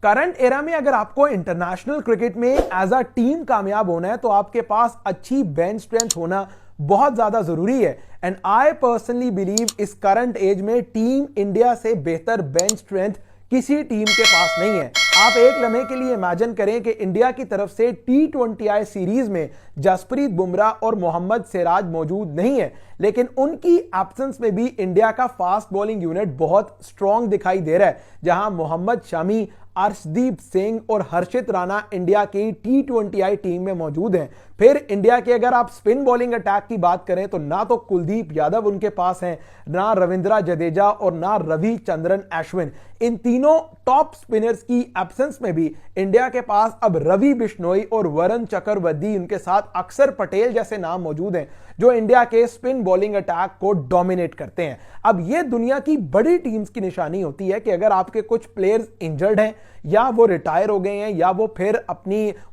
Current era में अगर आपको इंटरनेशनल क्रिकेट में एज अ टीम कामयाब होना है तो आपके पास अच्छी बेंच स्ट्रेंथ होना बहुत ज्यादा जरूरी है। एंड आई पर्सनली बिलीव इस करंट एज में टीम इंडिया से बेहतर बेंच स्ट्रेंथ किसी टीम के पास नहीं है। आप एक लम्हे के लिए इमेजिन करें कि इंडिया की तरफ से T20I सीरीज में जसप्रीत बुमराह और मोहम्मद सिराज मौजूद नहीं है, लेकिन उनकी एब्सेंस में भी इंडिया का फास्ट बॉलिंग यूनिट बहुत स्ट्रांग दिखाई दे रहा है, जहां मोहम्मद शमी, अर्शदीप सिंह और हर्षित राणा इंडिया की T20I टीम में मौजूद हैं। फिर इंडिया के अगर आप स्पिन बॉलिंग अटैक की बात करें तो ना तो कुलदीप यादव उनके पास हैं, ना रविंद्र जडेजा और ना रविचंद्रन अश्विन। इन तीनों टॉप स्पिनर्स की एब्सेंस में भी इंडिया के पास अब रवि बिश्नोई और वरुण चक्रवर्ती, उनके साथ अक्षर पटेल जैसे नाम मौजूद हैं जो इंडिया के स्पिन बॉलिंग अटैक को डोमिनेट करते हैं। अब यह दुनिया की बड़ी टीम्स की निशानी होती है कि अगर आपके कुछ प्लेयर्स इंजर्ड हैं या वो रिटायर हो गए हैं या वो फिर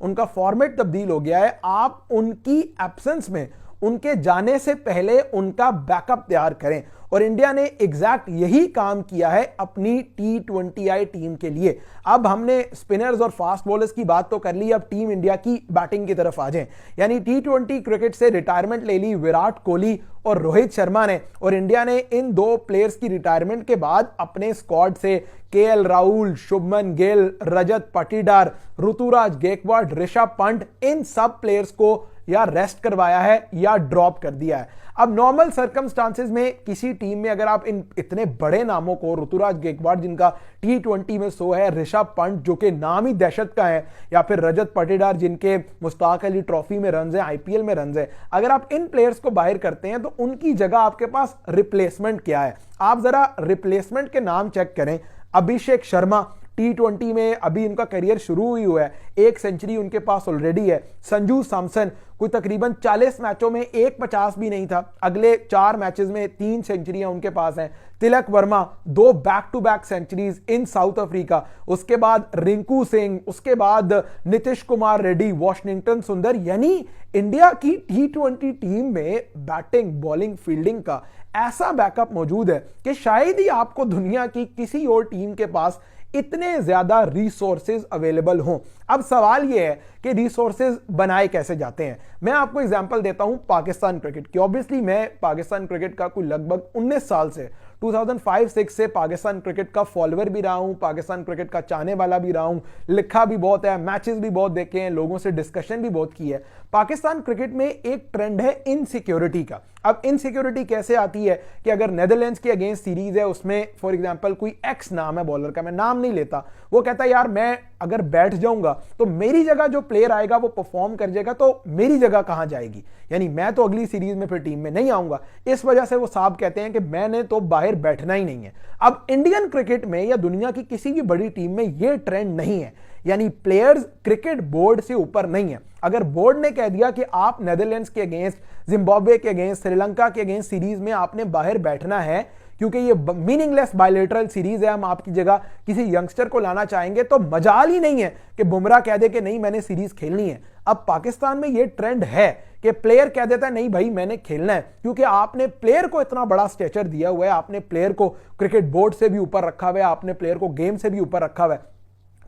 उनका फॉर्मेट तब्दील हो गया है, आप उनकी एब्सेंस में, उनके जाने से पहले उनका बैकअप तैयार करें। और इंडिया ने एग्जैक्ट यही काम किया है अपनी T20I टीम के लिए। अब हमने स्पिनर्स और फास्ट बॉलर्स की बात तो कर ली, अब टीम इंडिया की बैटिंग की तरफ आ जाएं। यानी T20 क्रिकेट से रिटायरमेंट ले ली विराट कोहली और रोहित शर्मा ने, और इंडिया ने इन दो प्लेयर्स की रिटायरमेंट के बाद अपने स्क्वाड से KL राहुल, शुभमन गिल, रजत पाटीदार, ऋतुराज गायकवाड़, ऋषभ पंत, इन सब प्लेयर्स को या रेस्ट करवाया है या ड्रॉप कर दिया है। अब नॉर्मल सर्कमस्टांसेस में किसी टीम में अगर आप इन इतने बड़े नामों को, ऋतुराज गायकवाड़ जिनका T20 में 100 है, ऋषभ पंत जो कि नाम ही दहशत का है, या फिर रजत पाटीदार जिनके मुश्ताक अली ट्रॉफी में रन है, IPL में रन है, अगर आप इन प्लेयर्स को बाहर करते हैं तो उनकी जगह आपके पास रिप्लेसमेंट क्या है? आप जरा रिप्लेसमेंट के नाम चेक करें। अभिषेक शर्मा T20 में अभी उनका करियर शुरू ही हुआ है, 1 सेंचुरी उनके पास ऑलरेडी है। संजू सैमसन कोई तकरीबन 40 मैचों में 150 भी नहीं था, अगले 4 मैचेस में 3 सेंचुरियां उनके पास हैं। Tilak Varma 2 back to back centuries in South Africa, उसके बाद रिंकू सिंह, उसके बाद नीतीश कुमार रेड्डी, वॉशिंगटन सुंदर। यानी इंडिया की T20 टीम में बैटिंग, बॉलिंग, फील्डिंग का ऐसा बैकअप मौजूद है कि शायद ही आपको दुनिया की किसी और टीम के पास इतने ज्यादा रिसोर्सेज अवेलेबल हों। अब सवाल यह है कि रिसोर्सेज बनाए कैसे जाते हैं। मैं आपको एग्जांपल देता हूं पाकिस्तान क्रिकेट की। ऑब्वियसली मैं पाकिस्तान क्रिकेट का कोई लगभग 19 साल से 2005-06 से पाकिस्तान क्रिकेट का फॉलोअर भी रहा हूं, पाकिस्तान क्रिकेट का चाहने वाला भी रहा हूं, लिखा भी बहुत है, मैचेस भी बहुत देखे हैं, लोगों से डिस्कशन भी बहुत की है। पाकिस्तान क्रिकेट में एक ट्रेंड है इनसिक्योरिटी का। अब इनसिक्योरिटी कैसे आती है कि अगर नेदरलैंड्स की अगेंस्ट सीरीज है, उसमें फॉर एग्जांपल कोई एक्स नाम है बॉलर का, मैं नाम नहीं लेता, वो कहता है यार मैं अगर बैठ जाऊंगा तो मेरी जगह जो प्लेयर आएगा वो परफॉर्म कर जाएगा, तो मेरी जगह कहां जाएगी, यानी मैं तो अगली सीरीज में फिर टीम में नहीं आऊंगा। इस वजह से वो साहब कहते हैं कि मैंने तो बाहर बैठना ही नहीं है। अब इंडियन क्रिकेट में या दुनिया की किसी भी बड़ी टीम में यह ट्रेंड नहीं है, यानी प्लेयर्स क्रिकेट बोर्ड से ऊपर नहीं है। अगर बोर्ड ने कह दिया कि आप नेदरलैंड्स के अगेंस्ट, जिम्बाब्वे के अगेंस्ट, श्रीलंका के अगेंस्ट सीरीज में आपने बाहर बैठना है क्योंकि ये मीनिंगलेस बायलैटरल सीरीज है, हम आपकी जगह किसी यंगस्टर को लाना चाहेंगे, तो मजाल ही नहीं है कि बुमराह कह दे कि नहीं मैंने सीरीज खेलनी है। अब पाकिस्तान में ये ट्रेंड है कि प्लेयर कह देता है नहीं भाई मैंने खेलना है, क्योंकि आपने प्लेयर को इतना बड़ा स्टेचर दिया हुआ है, आपने प्लेयर को क्रिकेट बोर्ड से भी ऊपर रखा हुआ है, आपने प्लेयर को गेम से भी ऊपर रखा हुआ है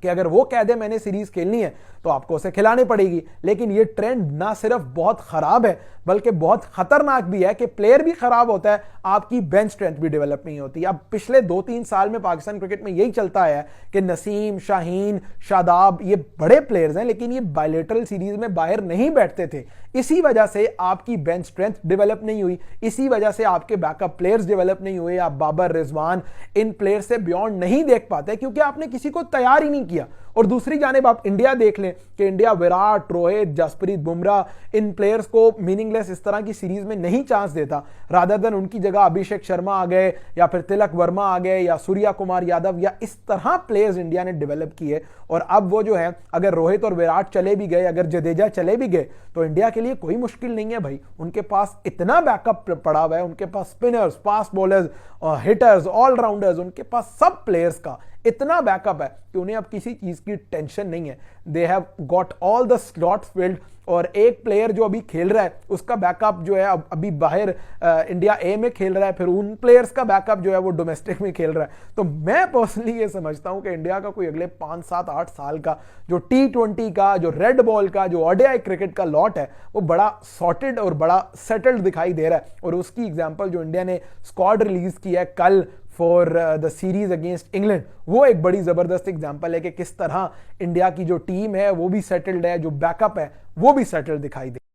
कि अगर वो कह दे मैंने सीरीज खेलनी है तो आपको उसे खिलानी पड़ेगी। लेकिन ये ट्रेंड ना सिर्फ बहुत खराब है बल्कि बहुत खतरनाक भी है कि प्लेयर भी खराब होता है, आपकी बेंच स्ट्रेंथ भी डेवलप नहीं होती। अब पिछले 2-3 साल में पाकिस्तान क्रिकेट में यही चलता है कि नसीम, शाहीन, शादाब ये बड़े प्लेयर्स हैं लेकिन ये बायलैटरल सीरीज में बाहर नहीं बैठते थे। इसी वजह से आपकी बेंच स्ट्रेंथ डेवलप नहीं हुई, इसी वजह से आपके बैकअप प्लेयर्स डेवलप नहीं हुए। आप बाबर, रिजवान, इन प्लेयर्स से बियॉन्ड नहीं देख पाते क्योंकि आपने किसी को तैयार ही नहीं किया। और दूसरी जानिब आप इंडिया देख लें कि इंडिया विराट, रोहित, जसप्रीत बुमराह, इन प्लेयर्स को मीनिंगलेस इस तरह की सीरीज में नहीं चांस देता, रादर देन उनकी जगह अभिषेक शर्मा आ गए या फिर तिलक वर्मा आ गए या सूर्या कुमार यादव या इस तरह प्लेयर्स इंडिया ने डेवलप किए। और अब वो जो है अगर रोहित और विराट चले भी गए, अगर जडेजा चले भी गए तो इंडिया के लिए कोई मुश्किल नहीं है भाई, उनके पास इतना बैकअप पड़ा हुआ है, उनके पास spinners, fast bowlers, hitters, allrounders, उनके पास सब प्लेयर्स का इतना बैकअप है कि उन्हें अब किसी चीज की टेंशन नहीं है। They have got all the slots field, और एक प्लेयर जो अभी खेल रहा है उसका बैकअप जो है अभी बाहर इंडिया ए में खेल रहा है, फिर उन प्लेयर्स का बैकअप जो है वो डोमेस्टिक में खेल रहा है। तो मैं पर्सनली ये समझता हूं कि इंडिया का कोई अगले 5, 7, 8 साल का जो T20 का, जो रेड बॉल का, जो ओडीआई क्रिकेट का लॉट है वो बड़ा सॉर्टेड और बड़ा सेटल्ड दिखाई दे रहा है। और उसकी एग्जांपल जो इंडिया ने स्क्वाड रिलीज किया है कल for the series against England, वो एक बड़ी जबरदस्त एग्जांपल है कि किस तरह इंडिया की जो टीम है वो भी सेटल्ड है, जो बैकअप है वो भी सेटल्ड दिखाई दे।